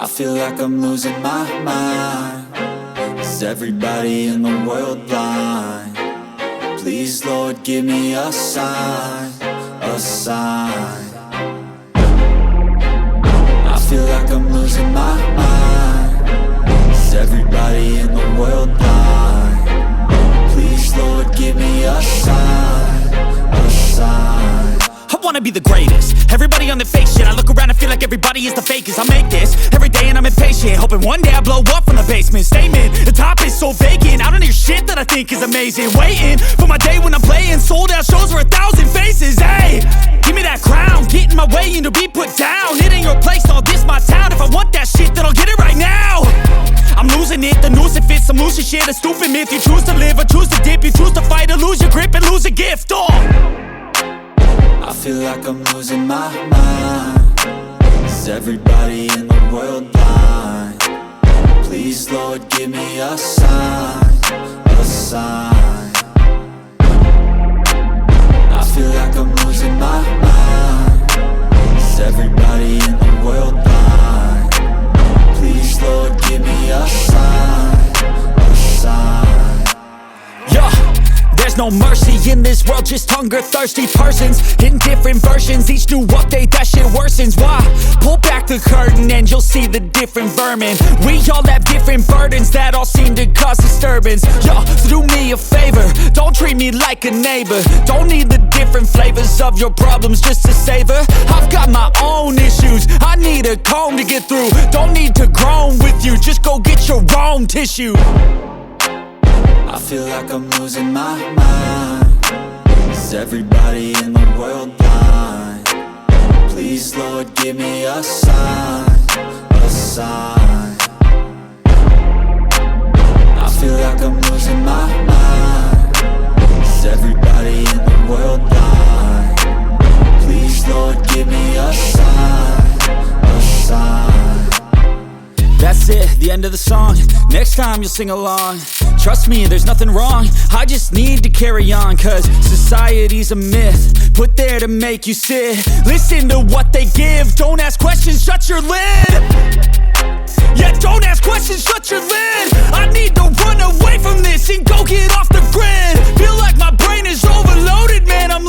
I feel like I'm losing my mind. Is everybody in the world blind? Please, Lord, give me a sign, a sign. I feel like I'm losing my mind. Is everybody in the world blind? Please, Lord, give me a sign, a sign. I wanna be the greatest. Everybody on the fake shit. I look around and feel like everybody is the fakest. I make this every day and I'm impatient, hoping one day I blow up from the basement. Statement, the top is so vacant. I don't hear shit that I think is amazing. Waiting for my day when I'm playing sold out shows for 1,000 faces. Hey, give me that crown, get in my way and to be put down. It ain't your place, all this my town. If I want that shit, then I'll get it right now. I'm losing it, the noose it fits. I'm losing shit, a stupid myth. You choose to live or choose to dip. You choose to fight or lose your grip and lose a gift. I feel like I'm losing my mind. Is everybody in the world blind? Please, Lord, give me a sign, a sign. I feel like I'm losing my mind. Is everybody in the world blind? Please, Lord, give me a sign, a sign. Yeah. There's no mercy in this world, just hunger-thirsty persons in different versions. Each new update, that shit worsens. Why? Pull back the curtain and you'll see the different vermin. We all have different burdens that all seem to cause disturbance. Yo, so do me a favor, don't treat me like a neighbor. Don't need the different flavors of your problems just to savor. I've got my own issues, I need a comb to get through. Don't need to groan with you, just go get your own tissue. I feel like I'm losing my mind. Is everybody in the world blind? Please, Lord, give me a sign, a sign. I feel like I'm losing my mind. Is everybody in the world blind? Please, Lord, give me a sign, a sign. That's it, the end of the song. Next time you'll sing along. Trust me, there's nothing wrong. I just need to carry on, cause society's a myth put there to make you sit. Listen to what they give. Don't ask questions, shut your lid. Yeah, don't ask questions, shut your lid. I need to run away from this and go get off the grid. Feel like my brain is overloaded, man, I'm